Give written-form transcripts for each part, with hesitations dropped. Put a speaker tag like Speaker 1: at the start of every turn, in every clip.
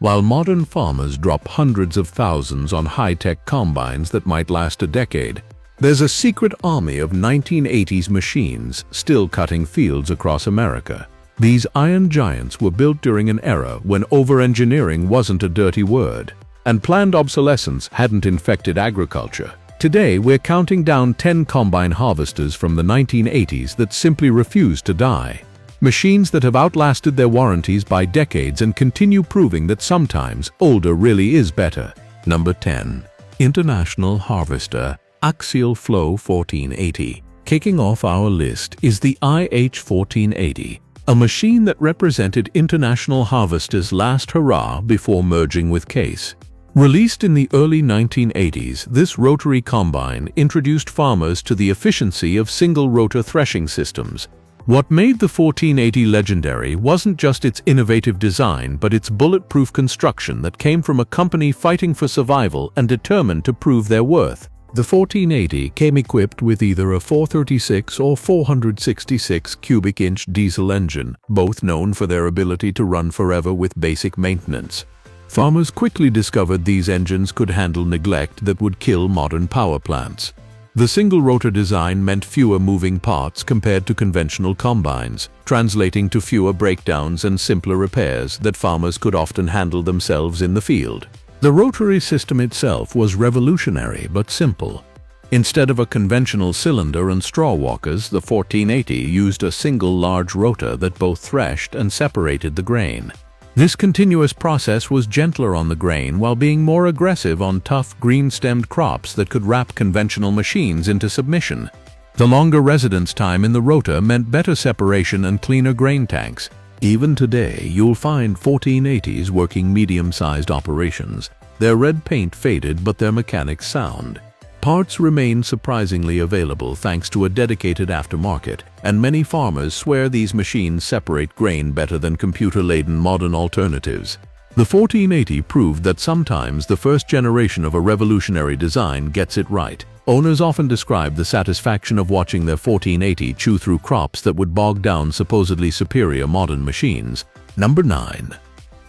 Speaker 1: While modern farmers drop hundreds of thousands on high-tech combines that might last a decade, there's a secret army of 1980s machines still cutting fields across America. These iron giants were built during an era when over-engineering wasn't a dirty word, and planned obsolescence hadn't infected agriculture. Today, we're counting down 10 combine harvesters from the 1980s that simply refuse to die. Machines that have outlasted their warranties by decades and continue proving that sometimes older really is better. Number 10. International Harvester Axial Flow 1480. Kicking off our list is the IH1480, a machine that represented International Harvester's last hurrah before merging with Case. Released in the early 1980s, this rotary combine introduced farmers to the efficiency of single-rotor threshing systems. What made the 1480 legendary wasn't just its innovative design, but its bulletproof construction that came from a company fighting for survival and determined to prove their worth. The 1480 came equipped with either a 436 or 466 cubic inch diesel engine, both known for their ability to run forever with basic maintenance. Farmers quickly discovered these engines could handle neglect that would kill modern power plants. The single-rotor design meant fewer moving parts compared to conventional combines, translating to fewer breakdowns and simpler repairs that farmers could often handle themselves in the field. The rotary system itself was revolutionary but simple. Instead of a conventional cylinder and straw walkers, the 1480 used a single large rotor that both threshed and separated the grain. This continuous process was gentler on the grain while being more aggressive on tough, green-stemmed crops that could wrap conventional machines into submission. The longer residence time in the rotor meant better separation and cleaner grain tanks. Even today, you'll find 1480s working medium-sized operations. Their red paint faded, but their mechanics sound. Parts remain surprisingly available thanks to a dedicated aftermarket, and many farmers swear these machines separate grain better than computer-laden modern alternatives. The 1480 proved that sometimes the first generation of a revolutionary design gets it right. Owners often describe the satisfaction of watching their 1480 chew through crops that would bog down supposedly superior modern machines. Number 9.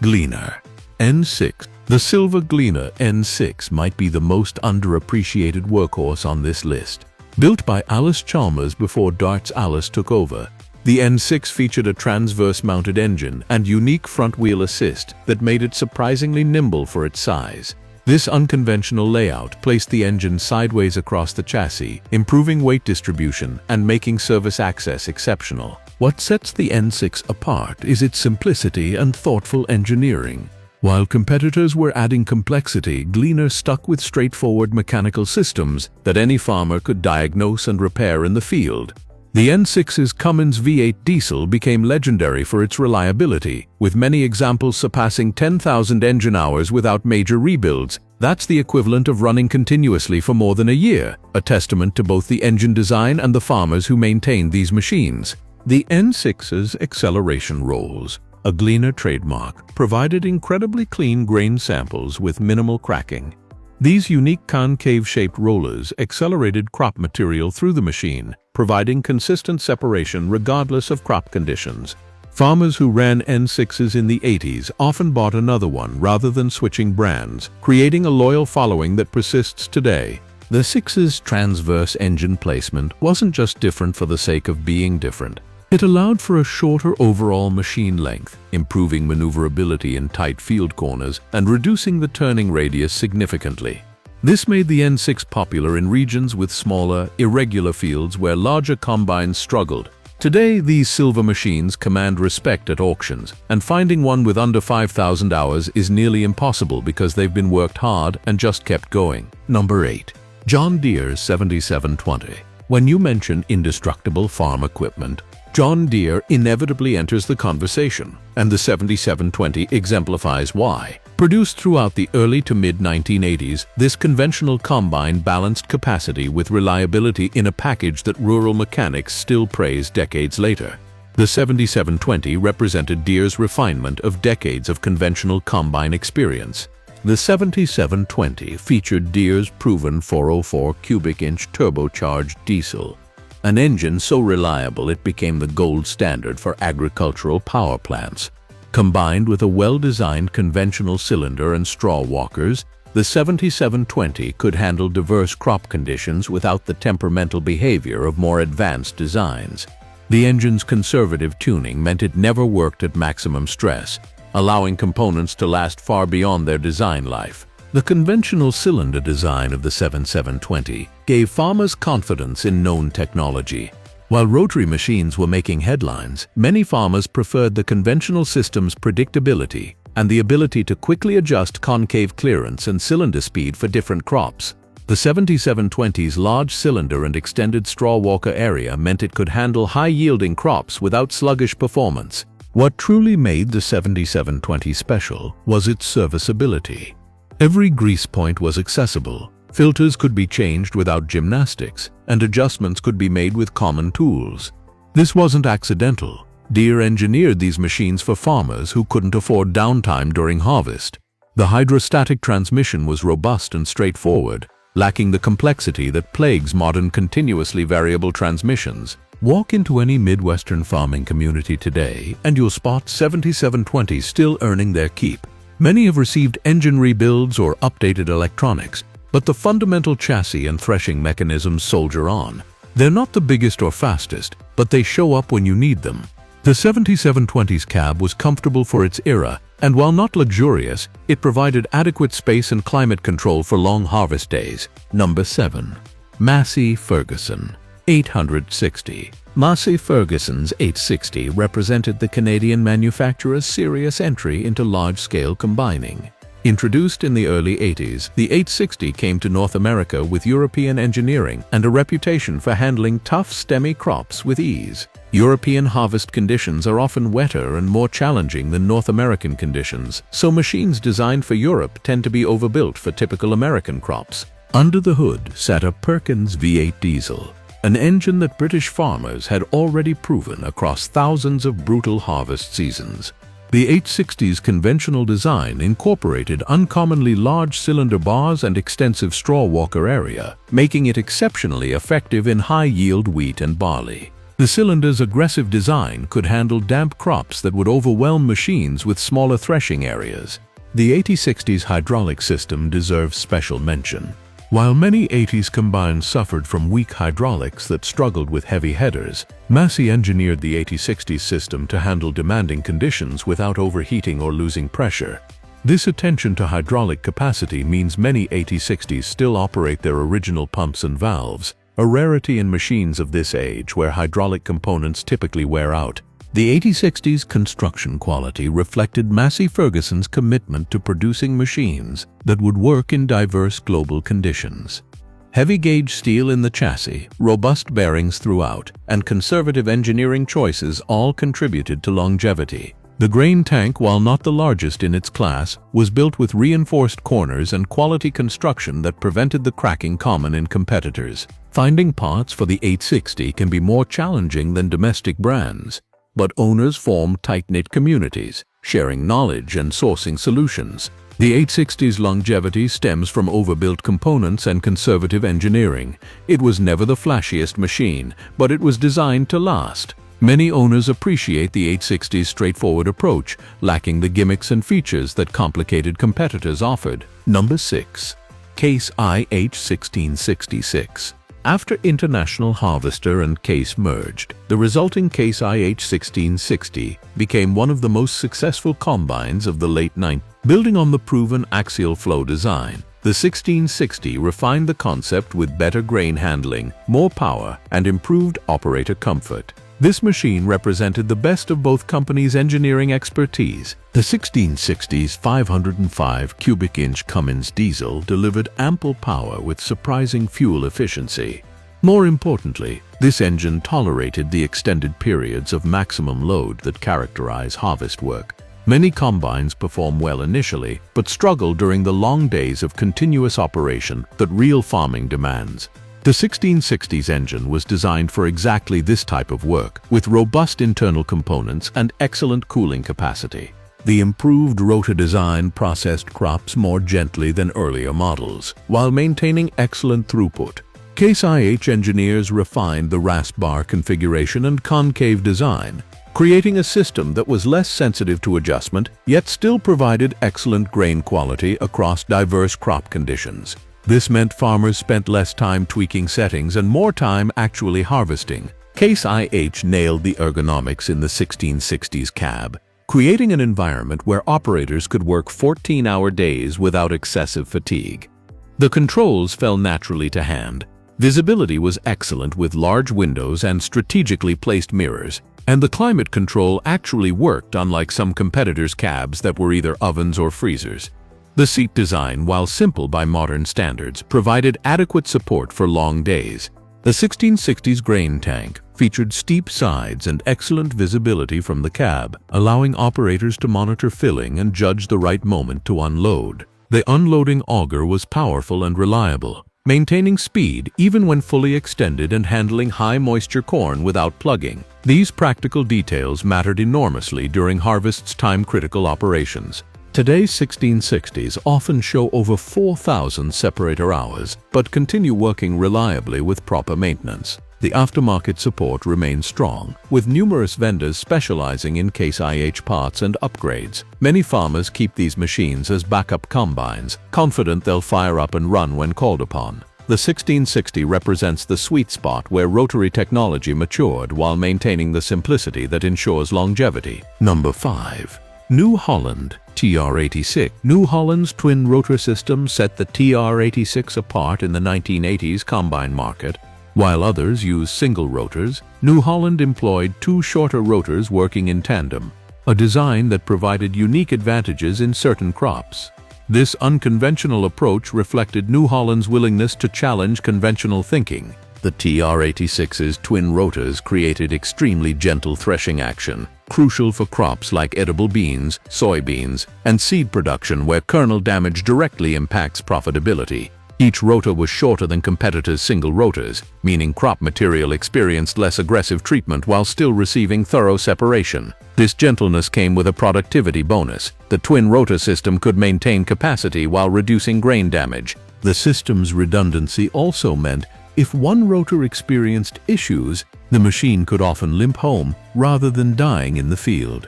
Speaker 1: Gleaner N6. The Silver Gleaner N6 might be the most underappreciated workhorse on this list. Built by Alice Chalmers before Dart's Alice took over, the N6 featured a transverse-mounted engine and unique front-wheel assist that made it surprisingly nimble for its size. This unconventional layout placed the engine sideways across the chassis, improving weight distribution and making service access exceptional. What sets the N6 apart is its simplicity and thoughtful engineering. While competitors were adding complexity, Gleaner stuck with straightforward mechanical systems that any farmer could diagnose and repair in the field. The N6's Cummins V8 diesel became legendary for its reliability, with many examples surpassing 10,000 engine hours without major rebuilds. That's the equivalent of running continuously for more than a year, a testament to both the engine design and the farmers who maintained these machines. The N6's acceleration rolls, a Gleaner trademark, provided incredibly clean grain samples with minimal cracking. These unique concave-shaped rollers accelerated crop material through the machine, providing consistent separation regardless of crop conditions. Farmers who ran N6s in the 80s often bought another one rather than switching brands, creating a loyal following that persists today. The 6's transverse engine placement wasn't just different for the sake of being different. It allowed for a shorter overall machine length, improving maneuverability in tight field corners and reducing the turning radius significantly. This made the N6 popular in regions with smaller, irregular fields where larger combines struggled. Today, these silver machines command respect at auctions, and finding one with under 5,000 hours is nearly impossible because they've been worked hard and just kept going. Number 8. John Deere's 7720. When you mention indestructible farm equipment, John Deere inevitably enters the conversation, and the 7720 exemplifies why. Produced throughout the early to mid-1980s, this conventional combine balanced capacity with reliability in a package that rural mechanics still praise decades later. The 7720 represented Deere's refinement of decades of conventional combine experience. The 7720 featured Deere's proven 404 cubic inch turbocharged diesel, an engine so reliable it became the gold standard for agricultural power plants. Combined with a well-designed conventional cylinder and straw walkers, the 7720 could handle diverse crop conditions without the temperamental behavior of more advanced designs. The engine's conservative tuning meant it never worked at maximum stress, allowing components to last far beyond their design life. The conventional cylinder design of the 7720 gave farmers confidence in known technology. While rotary machines were making headlines, many farmers preferred the conventional system's predictability and the ability to quickly adjust concave clearance and cylinder speed for different crops. The 7720's large cylinder and extended straw walker area meant it could handle high-yielding crops without sluggish performance. What truly made the 7720 special was its serviceability. Every grease point was accessible, filters could be changed without gymnastics, and adjustments could be made with common tools. This wasn't accidental. Deere engineered these machines for farmers who couldn't afford downtime during harvest. The hydrostatic transmission was robust and straightforward, lacking the complexity that plagues modern continuously variable transmissions. Walk into any Midwestern farming community today and you'll spot 7720s still earning their keep. Many have received engine rebuilds or updated electronics, but the fundamental chassis and threshing mechanisms soldier on. They're not the biggest or fastest, but they show up when you need them. The 7720's cab was comfortable for its era, and while not luxurious, it provided adequate space and climate control for long harvest days. Number 7. Massey Ferguson 860. Massey Ferguson's 860 represented the Canadian manufacturer's serious entry into large-scale combining. Introduced in the early 80s, the 860 came to North America with European engineering and a reputation for handling tough stemmy crops with ease. European harvest conditions are often wetter and more challenging than North American conditions, so machines designed for Europe tend to be overbuilt for typical American crops. Under the hood sat a Perkins V8 diesel, an engine that British farmers had already proven across thousands of brutal harvest seasons. The 860's conventional design incorporated uncommonly large cylinder bars and extensive straw walker area, making it exceptionally effective in high-yield wheat and barley. The cylinder's aggressive design could handle damp crops that would overwhelm machines with smaller threshing areas. The 860's hydraulic system deserves special mention. While many 80s combines suffered from weak hydraulics that struggled with heavy headers, Massey engineered the 8060's system to handle demanding conditions without overheating or losing pressure. This attention to hydraulic capacity means many 8060s still operate their original pumps and valves, a rarity in machines of this age where hydraulic components typically wear out. The 8060's construction quality reflected Massey Ferguson's commitment to producing machines that would work in diverse global conditions. Heavy-gauge steel in the chassis, robust bearings throughout, and conservative engineering choices all contributed to longevity. The grain tank, while not the largest in its class, was built with reinforced corners and quality construction that prevented the cracking common in competitors. Finding parts for the 860 can be more challenging than domestic brands, but owners form tight-knit communities, sharing knowledge and sourcing solutions. The 860's longevity stems from overbuilt components and conservative engineering. It was never the flashiest machine, but it was designed to last. Many owners appreciate the 860's straightforward approach, lacking the gimmicks and features that complicated competitors offered. Number 6. Case IH 1666. After International Harvester and Case merged, the resulting Case IH 1660 became one of the most successful combines of the late 90s. Building on the proven axial flow design, the 1660 refined the concept with better grain handling, more power, and improved operator comfort. This machine represented the best of both companies' engineering expertise. The 1660's 505 cubic inch Cummins diesel delivered ample power with surprising fuel efficiency. More importantly, this engine tolerated the extended periods of maximum load that characterize harvest work. Many combines perform well initially, but struggle during the long days of continuous operation that real farming demands. The 1660's engine was designed for exactly this type of work, with robust internal components and excellent cooling capacity. The improved rotor design processed crops more gently than earlier models, while maintaining excellent throughput. Case IH engineers refined the rasp bar configuration and concave design, creating a system that was less sensitive to adjustment, yet still provided excellent grain quality across diverse crop conditions. This meant farmers spent less time tweaking settings and more time actually harvesting. Case IH nailed the ergonomics in the 1660s cab, creating an environment where operators could work 14-hour days without excessive fatigue. The controls fell naturally to hand. Visibility was excellent with large windows and strategically placed mirrors, and the climate control actually worked, unlike some competitors' cabs that were either ovens or freezers. The seat design, while simple by modern standards, provided adequate support for long days. The 1660s grain tank featured steep sides and excellent visibility from the cab, allowing operators to monitor filling and judge the right moment to unload. The unloading auger was powerful and reliable, maintaining speed even when fully extended and handling high-moisture corn without plugging. These practical details mattered enormously during harvest's time-critical operations. Today's 1660s often show over 4,000 separator hours, but continue working reliably with proper maintenance. The aftermarket support remains strong, with numerous vendors specializing in Case IH parts and upgrades. Many farmers keep these machines as backup combines, confident they'll fire up and run when called upon. The 1660 represents the sweet spot where rotary technology matured while maintaining the simplicity that ensures longevity. Number 5. New Holland TR86. New Holland's twin rotor system set the TR86 apart in the 1980s combine market. While others used single rotors, New Holland employed two shorter rotors working in tandem, a design that provided unique advantages in certain crops. This unconventional approach reflected New Holland's willingness to challenge conventional thinking. The TR86's twin rotors created extremely gentle threshing action, crucial for crops like edible beans, soybeans, and seed production where kernel damage directly impacts profitability. Each rotor was shorter than competitors' single rotors, meaning crop material experienced less aggressive treatment while still receiving thorough separation. This gentleness came with a productivity bonus. The twin rotor system could maintain capacity while reducing grain damage. The system's redundancy also meant if one rotor experienced issues, the machine could often limp home rather than dying in the field.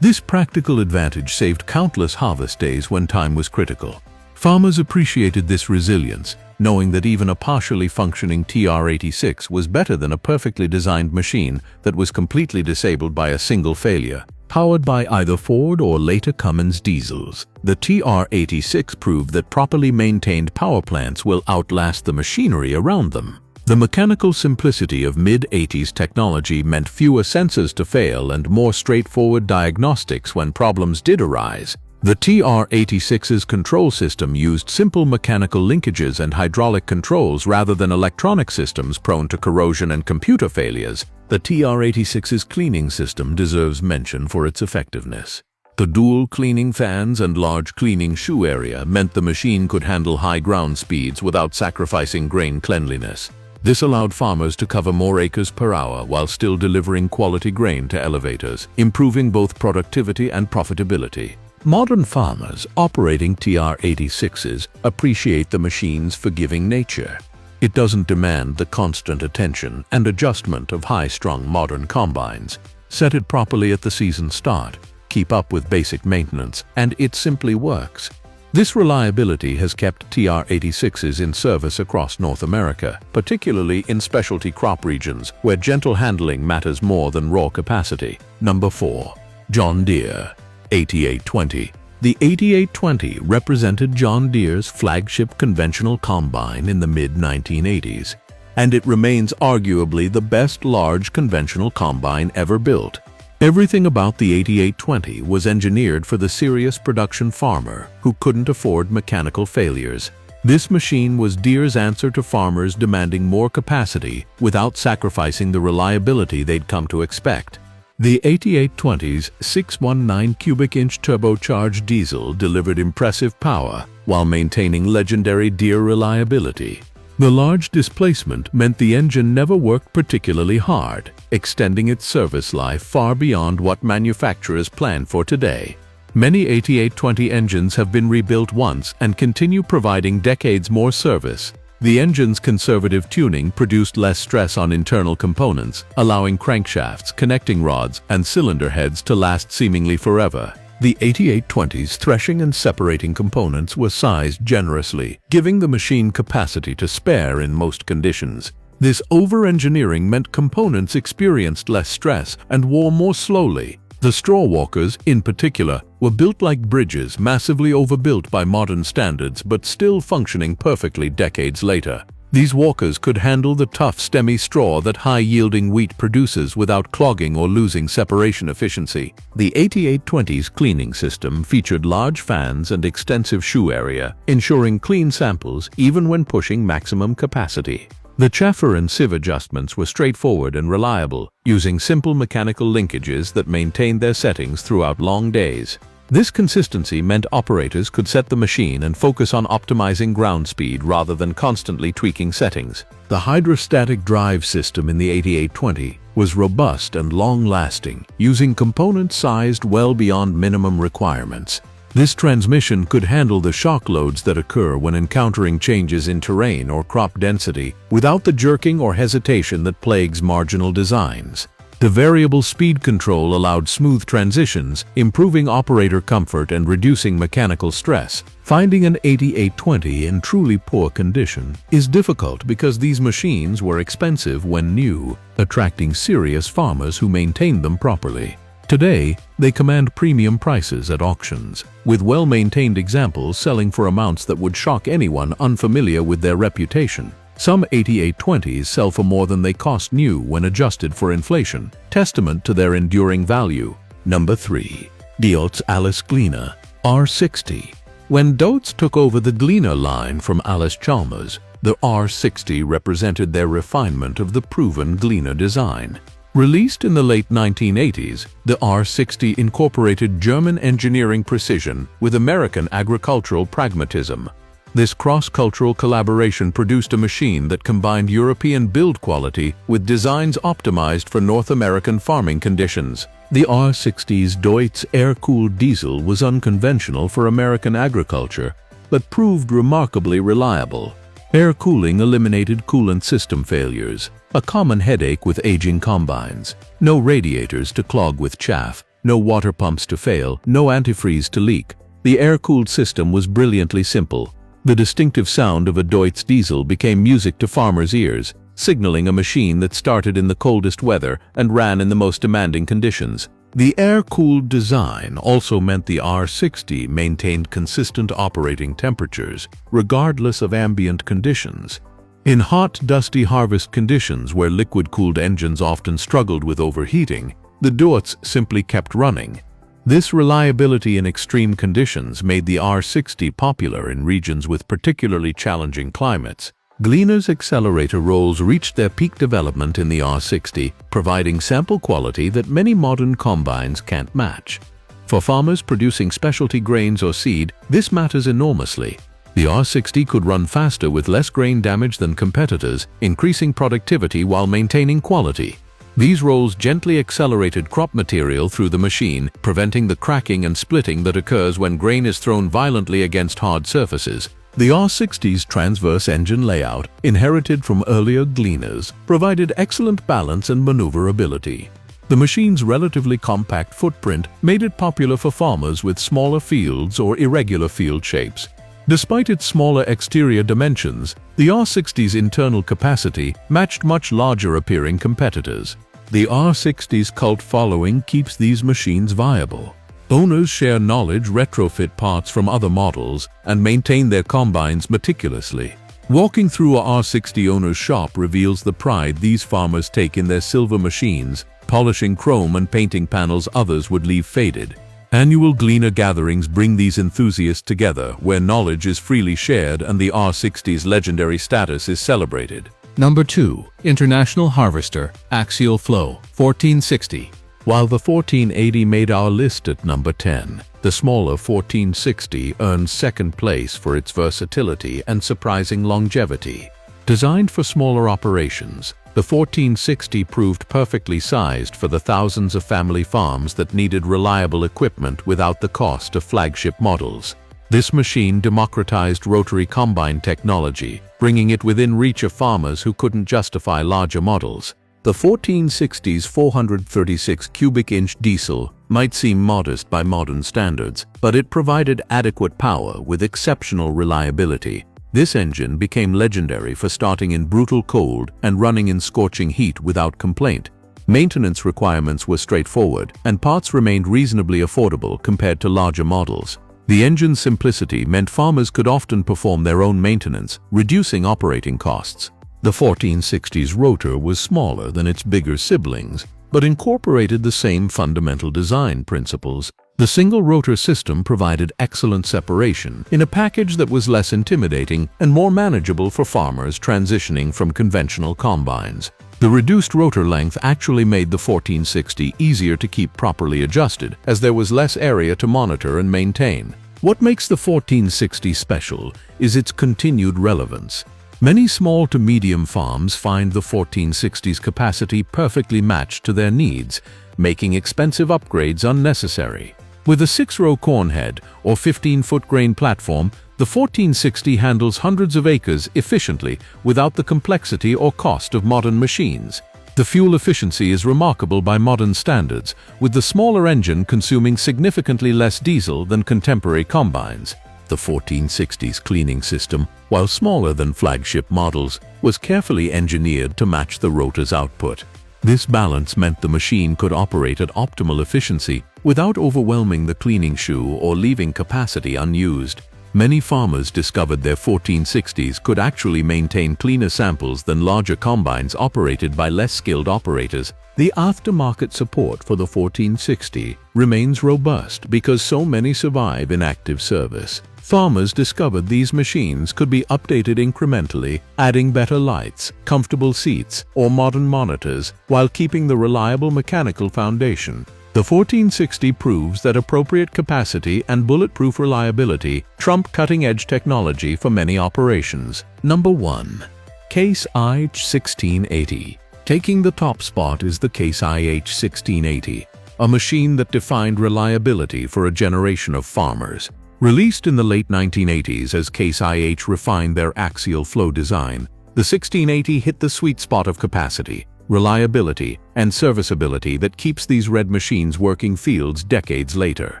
Speaker 1: This practical advantage saved countless harvest days when time was critical. Farmers appreciated this resilience, knowing that even a partially functioning TR86 was better than a perfectly designed machine that was completely disabled by a single failure. Powered by either Ford or later Cummins diesels, the TR86 proved that properly maintained power plants will outlast the machinery around them. The mechanical simplicity of mid-80s technology meant fewer sensors to fail and more straightforward diagnostics when problems did arise. The TR86's control system used simple mechanical linkages and hydraulic controls rather than electronic systems prone to corrosion and computer failures. The TR86's cleaning system deserves mention for its effectiveness. The dual cleaning fans and large cleaning shoe area meant the machine could handle high ground speeds without sacrificing grain cleanliness. This allowed farmers to cover more acres per hour while still delivering quality grain to elevators, improving both productivity and profitability. Modern farmers operating TR86s appreciate the machine's forgiving nature. It doesn't demand the constant attention and adjustment of high-strung modern combines. Set it properly at the season start, keep up with basic maintenance, and it simply works. This reliability has kept TR86s in service across North America, particularly in specialty crop regions where gentle handling matters more than raw capacity. Number 4. John Deere 8820. The 8820 represented John Deere's flagship conventional combine in the mid-1980s, and it remains arguably the best large conventional combine ever built. Everything about the 8820 was engineered for the serious production farmer who couldn't afford mechanical failures. This machine was Deere's answer to farmers demanding more capacity without sacrificing the reliability they'd come to expect. The 8820's 619 cubic inch turbocharged diesel delivered impressive power while maintaining legendary Deere reliability. The large displacement meant the engine never worked particularly hard, extending its service life far beyond what manufacturers plan for today. Many 8820 engines have been rebuilt once and continue providing decades more service. The engine's conservative tuning produced less stress on internal components, allowing crankshafts, connecting rods, and cylinder heads to last seemingly forever. The 8820's threshing and separating components were sized generously, giving the machine capacity to spare in most conditions. This over-engineering meant components experienced less stress and wore more slowly. The straw walkers, in particular, were built like bridges, massively overbuilt by modern standards but still functioning perfectly decades later. These walkers could handle the tough, stemmy straw that high-yielding wheat produces without clogging or losing separation efficiency. The 8820's cleaning system featured large fans and extensive shoe area, ensuring clean samples even when pushing maximum capacity. The chaffer and sieve adjustments were straightforward and reliable, using simple mechanical linkages that maintained their settings throughout long days. This consistency meant operators could set the machine and focus on optimizing ground speed rather than constantly tweaking settings. The hydrostatic drive system in the 8820 was robust and long-lasting, using components sized well beyond minimum requirements. This transmission could handle the shock loads that occur when encountering changes in terrain or crop density without the jerking or hesitation that plagues marginal designs. The variable speed control allowed smooth transitions, improving operator comfort and reducing mechanical stress. Finding an 8820 in truly poor condition is difficult because these machines were expensive when new, attracting serious farmers who maintained them properly. Today, they command premium prices at auctions, with well-maintained examples selling for amounts that would shock anyone unfamiliar with their reputation. Some 8820s sell for more than they cost new when adjusted for inflation, testament to their enduring value. Number 3. Diots Alice Gleaner R60. When Diots took over the Gleaner line from Alice Chalmers, the R60 represented their refinement of the proven Gleaner design. Released in the late 1980s, the R60 incorporated German engineering precision with American agricultural pragmatism. This cross-cultural collaboration produced a machine that combined European build quality with designs optimized for North American farming conditions. The R60's Deutz air-cooled diesel was unconventional for American agriculture, but proved remarkably reliable. Air cooling eliminated coolant system failures, a common headache with aging combines. No radiators to clog with chaff, no water pumps to fail, no antifreeze to leak. The air-cooled system was brilliantly simple. The distinctive sound of a Deutz diesel became music to farmers' ears, signaling a machine that started in the coldest weather and ran in the most demanding conditions. The air-cooled design also meant the R60 maintained consistent operating temperatures, regardless of ambient conditions. In hot, dusty harvest conditions where liquid-cooled engines often struggled with overheating, the Deutz simply kept running. This reliability in extreme conditions made the R60 popular in regions with particularly challenging climates. Gleaner's accelerator rolls reached their peak development in the R60, providing sample quality that many modern combines can't match. For farmers producing specialty grains or seed, this matters enormously. The R60 could run faster with less grain damage than competitors, increasing productivity while maintaining quality. These rolls gently accelerated crop material through the machine, preventing the cracking and splitting that occurs when grain is thrown violently against hard surfaces. The R60's transverse engine layout, inherited from earlier Gleaners, provided excellent balance and maneuverability. The machine's relatively compact footprint made it popular for farmers with smaller fields or irregular field shapes. Despite its smaller exterior dimensions, the R60's internal capacity matched much larger-appearing competitors. The R60's cult following keeps these machines viable. Owners share knowledge, retrofit parts from other models, and maintain their combines meticulously. Walking through a R60 owner's shop reveals the pride these farmers take in their silver machines, polishing chrome and painting panels others would leave faded. Annual Gleaner gatherings bring these enthusiasts together, where knowledge is freely shared and the R60's legendary status is celebrated. Number 2. International Harvester Axial Flow 1460. While the 1480 made our list at number 10, the smaller 1460 earned second place for its versatility and surprising longevity. Designed for smaller operations, the 1460 proved perfectly sized for the thousands of family farms that needed reliable equipment without the cost of flagship models. This machine democratized rotary combine technology, bringing it within reach of farmers who couldn't justify larger models. The 1460's 436 cubic inch diesel might seem modest by modern standards, but it provided adequate power with exceptional reliability. This engine became legendary for starting in brutal cold and running in scorching heat without complaint. Maintenance requirements were straightforward, and parts remained reasonably affordable compared to larger models. The engine's simplicity meant farmers could often perform their own maintenance, reducing operating costs. The 1460's rotor was smaller than its bigger siblings, but incorporated the same fundamental design principles. The single rotor system provided excellent separation in a package that was less intimidating and more manageable for farmers transitioning from conventional combines. The reduced rotor length actually made the 1460 easier to keep properly adjusted, as there was less area to monitor and maintain. What makes the 1460 special is its continued relevance. Many small to medium farms find the 1460's capacity perfectly matched to their needs, making expensive upgrades unnecessary. With a 6-row corn head or 15-foot grain platform, the 1460 handles hundreds of acres efficiently without the complexity or cost of modern machines. The fuel efficiency is remarkable by modern standards, with the smaller engine consuming significantly less diesel than contemporary combines. The 1460's cleaning system, while smaller than flagship models, was carefully engineered to match the rotor's output. This balance meant the machine could operate at optimal efficiency without overwhelming the cleaning shoe or leaving capacity unused. Many farmers discovered their 1460's could actually maintain cleaner samples than larger combines operated by less skilled operators. The aftermarket support for the 1460 remains robust because so many survive in active service. Farmers discovered these machines could be updated incrementally, adding better lights, comfortable seats, or modern monitors, while keeping the reliable mechanical foundation. The 1460 proves that appropriate capacity and bulletproof reliability trump cutting-edge technology for many operations. Number 1. Case IH 1680. Taking the top spot is the Case IH 1680, a machine that defined reliability for a generation of farmers. Released in the late 1980s as Case IH refined their axial flow design, the 1680 hit the sweet spot of capacity, reliability, and serviceability that keeps these red machines working fields decades later.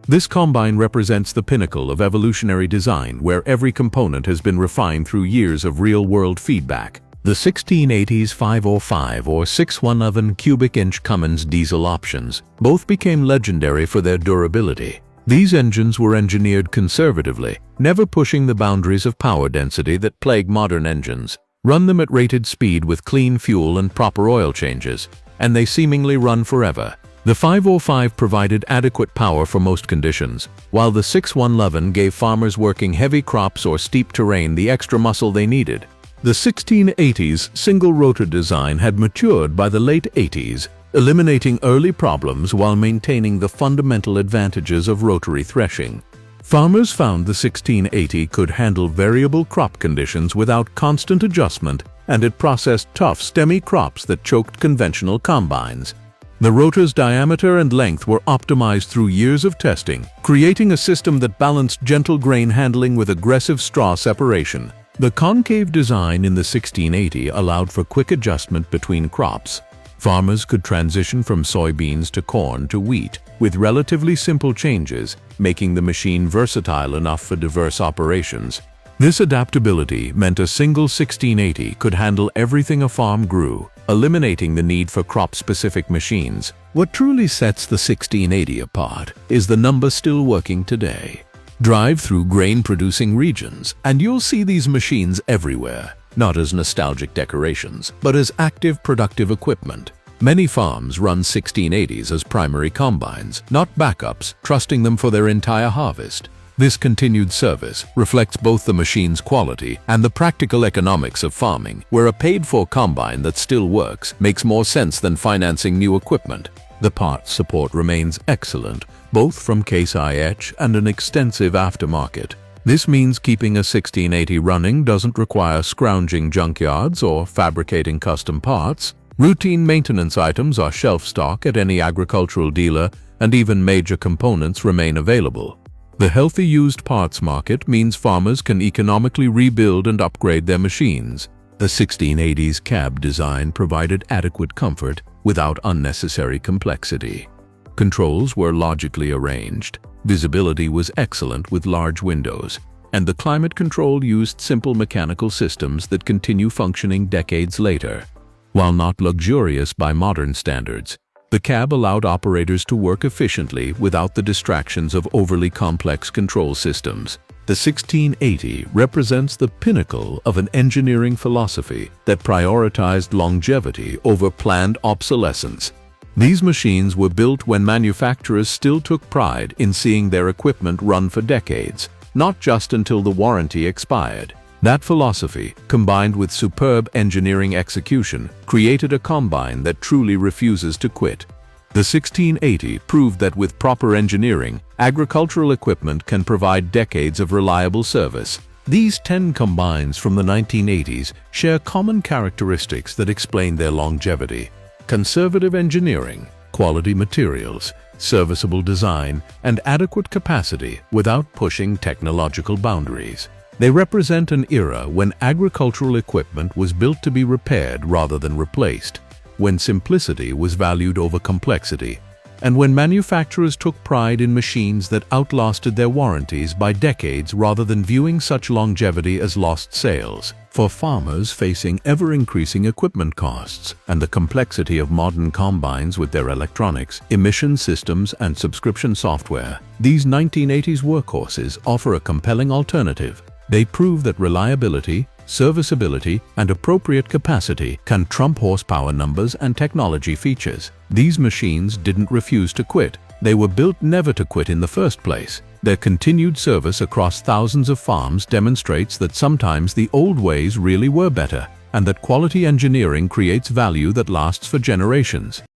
Speaker 1: This combine represents the pinnacle of evolutionary design, where every component has been refined through years of real-world feedback. The 1680's 505 or 611 cubic inch Cummins diesel options both became legendary for their durability. These engines were engineered conservatively, never pushing the boundaries of power density that plague modern engines. Run them at rated speed with clean fuel and proper oil changes, and they seemingly run forever. The 505 provided adequate power for most conditions, while the 611 gave farmers working heavy crops or steep terrain the extra muscle they needed. The 1680's single-rotor design had matured by the late 80s, eliminating early problems while maintaining the fundamental advantages of rotary threshing. Farmers found the 1680 could handle variable crop conditions without constant adjustment, and it processed tough, stemmy crops that choked conventional combines. The rotor's diameter and length were optimized through years of testing, creating a system that balanced gentle grain handling with aggressive straw separation. The concave design in the 1680 allowed for quick adjustment between crops. Farmers could transition from soybeans to corn to wheat with relatively simple changes, making the machine versatile enough for diverse operations. This adaptability meant a single 1680 could handle everything a farm grew, eliminating the need for crop-specific machines. What truly sets the 1680 apart is the number still working today. Drive through grain-producing regions, and you'll see these machines everywhere. Not as nostalgic decorations, but as active, productive equipment. Many farms run 1680s as primary combines, not backups, trusting them for their entire harvest. This continued service reflects both the machine's quality and the practical economics of farming, where a paid-for combine that still works makes more sense than financing new equipment. The parts support remains excellent, both from Case IH and an extensive aftermarket. This means keeping a 1680 running doesn't require scrounging junkyards or fabricating custom parts. Routine maintenance items are shelf stock at any agricultural dealer, and even major components remain available. The healthy used parts market means farmers can economically rebuild and upgrade their machines. The 1680s cab design provided adequate comfort without unnecessary complexity. Controls were logically arranged, visibility was excellent with large windows, and the climate control used simple mechanical systems that continue functioning decades later. While not luxurious by modern standards, the cab allowed operators to work efficiently without the distractions of overly complex control systems. The 1680 represents the pinnacle of an engineering philosophy that prioritized longevity over planned obsolescence. These machines were built when manufacturers still took pride in seeing their equipment run for decades, not just until the warranty expired. That philosophy, combined with superb engineering execution, created a combine that truly refuses to quit. The 1680 proved that with proper engineering, agricultural equipment can provide decades of reliable service. These 10 combines from the 1980s share common characteristics that explain their longevity: conservative engineering, quality materials, serviceable design, and adequate capacity without pushing technological boundaries. They represent an era when agricultural equipment was built to be repaired rather than replaced, when simplicity was valued over complexity, and when manufacturers took pride in machines that outlasted their warranties by decades rather than viewing such longevity as lost sales. For farmers facing ever-increasing equipment costs and the complexity of modern combines with their electronics, emission systems, and subscription software, these 1980s workhorses offer a compelling alternative. They prove that reliability, serviceability, and appropriate capacity can trump horsepower numbers and technology features. These machines didn't refuse to quit. They were built never to quit in the first place. Their continued service across thousands of farms demonstrates that sometimes the old ways really were better, and that quality engineering creates value that lasts for generations.